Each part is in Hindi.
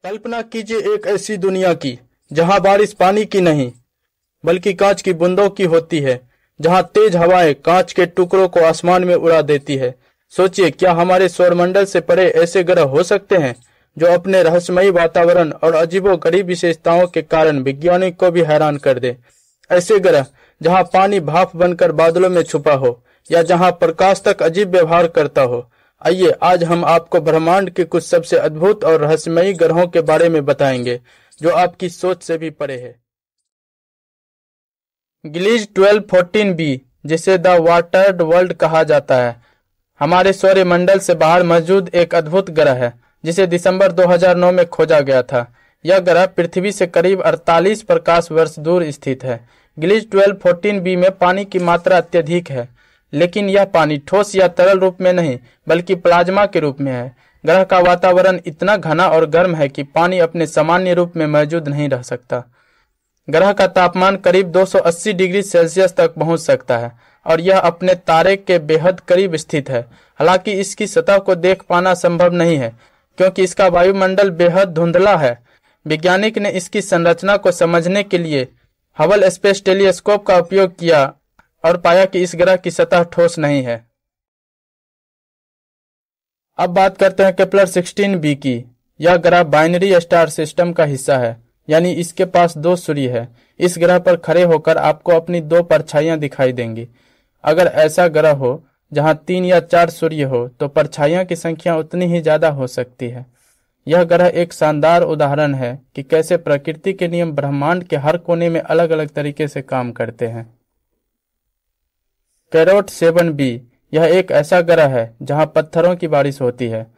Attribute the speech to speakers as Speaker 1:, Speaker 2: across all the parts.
Speaker 1: कल्पना कीजिए एक ऐसी दुनिया की जहां बारिश पानी की नहीं बल्कि कांच की बूंदों की होती है, जहां तेज हवाएं कांच के टुकड़ों को आसमान में उड़ा देती है। सोचिए, क्या हमारे सौरमंडल से परे ऐसे ग्रह हो सकते हैं जो अपने रहस्यमयी वातावरण और अजीबोगरीब विशेषताओं के कारण वैज्ञानिक को भी हैरान कर दे। ऐसे ग्रह जहां पानी भाप बनकर बादलों में छुपा हो या जहां प्रकाश तक अजीब व्यवहार करता हो। आइए आज हम आपको ब्रह्मांड के कुछ सबसे अद्भुत और रहस्यमयी ग्रहों के बारे में बताएंगे जो आपकी सोच से भी परे है। गिलीज 1214b, जिसे द वाटर्ड वर्ल्ड कहा जाता है, हमारे सौरमंडल से बाहर मौजूद एक अद्भुत ग्रह है जिसे दिसंबर 2009 में खोजा गया था। यह ग्रह पृथ्वी से करीब 48 प्रकाश वर्ष दूर स्थित है। गिलीज 1214b में पानी की मात्रा अत्यधिक है, लेकिन यह पानी ठोस या तरल रूप में नहीं बल्कि प्लाज्मा के रूप में है। ग्रह का वातावरण इतना घना और गर्म है कि पानी अपने सामान्य रूप में मौजूद नहीं रह सकता। ग्रह का तापमान करीब 280 डिग्री सेल्सियस तक पहुंच सकता है और यह अपने तारे के बेहद करीब स्थित है। हालांकि इसकी सतह को देख पाना संभव नहीं है क्योंकि इसका वायुमंडल बेहद धुंधला है। वैज्ञानिक ने इसकी संरचना को समझने के लिए हबल स्पेस टेलीस्कोप का उपयोग किया और पाया कि इस ग्रह की सतह ठोस नहीं है। अब बात करते हैं केपलर 16b की। यह ग्रह बाइनरी स्टार सिस्टम का हिस्सा है, यानी इसके पास 2 सूर्य है। इस ग्रह पर खड़े होकर आपको अपनी 2 परछाइयां दिखाई देंगी। अगर ऐसा ग्रह हो जहां 3 या 4 सूर्य हो तो परछाइयां की संख्या उतनी ही ज्यादा हो सकती है। यह ग्रह एक शानदार उदाहरण है कि कैसे प्रकृति के नियम ब्रह्मांड के हर कोने में अलग अलग तरीके से काम करते हैं। कैरोट 7b, यह एक ऐसा ग्रह है जहां पत्थरों की बारिश होती है।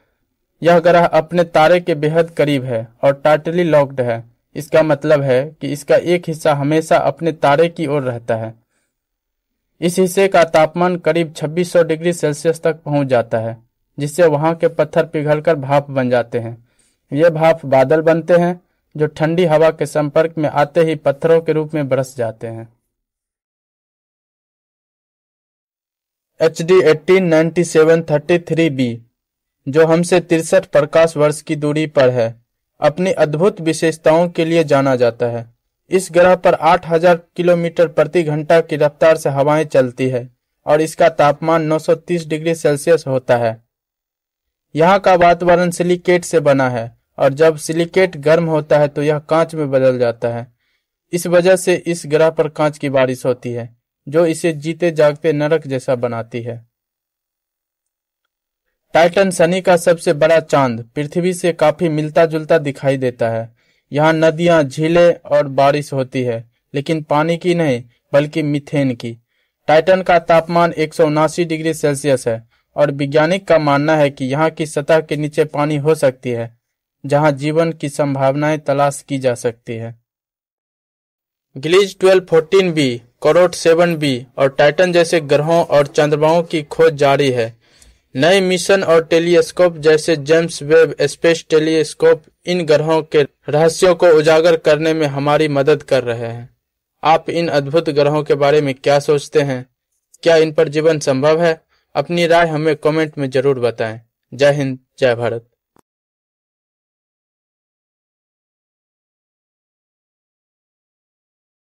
Speaker 1: यह ग्रह अपने तारे के बेहद करीब है और टाइटली लॉक्ड है। इसका मतलब है कि इसका एक हिस्सा हमेशा अपने तारे की ओर रहता है। इस हिस्से का तापमान करीब 2600 डिग्री सेल्सियस तक पहुंच जाता है, जिससे वहां के पत्थर पिघलकर भाप बन जाते हैं। ये भाप बादल बनते हैं जो ठंडी हवा के संपर्क में आते ही पत्थरों के रूप में बरस जाते हैं। HD 189733b, जो हमसे 63 प्रकाश वर्ष की दूरी पर है, अपनी अद्भुत विशेषताओं के लिए जाना जाता है। इस ग्रह पर 8000 किलोमीटर प्रति घंटा की रफ्तार से हवाएं चलती है और इसका तापमान 930 डिग्री सेल्सियस होता है। यहाँ का वातावरण सिलिकेट से बना है और जब सिलिकेट गर्म होता है तो यह कांच में बदल जाता है। इस वजह से इस ग्रह पर कांच की बारिश होती है जो इसे जीते जागते नरक जैसा बनाती है। टाइटन शनि का सबसे बड़ा चांद पृथ्वी से काफी मिलता जुलता दिखाई देता है। यहाँ नदियां, झीलें और बारिश होती है, लेकिन पानी की नहीं बल्कि मीथेन की। टाइटन का तापमान 179 डिग्री सेल्सियस है और वैज्ञानिक का मानना है कि यहाँ की सतह के नीचे पानी हो सकती है जहाँ जीवन की संभावनाएं तलाश की जा सकती है। गिलीज 1214b, कैरोट 7b और टाइटन जैसे ग्रहों और चंद्रमाओं की खोज जारी है। नए मिशन और टेलीस्कोप जैसे जेम्स वेब स्पेस टेलीस्कोप इन ग्रहों के रहस्यों को उजागर करने में हमारी मदद कर रहे हैं। आप इन अद्भुत ग्रहों के बारे में क्या सोचते हैं? क्या इन पर जीवन संभव है? अपनी राय हमें कमेंट में जरूर बताएं। जय हिंद, जय भारत।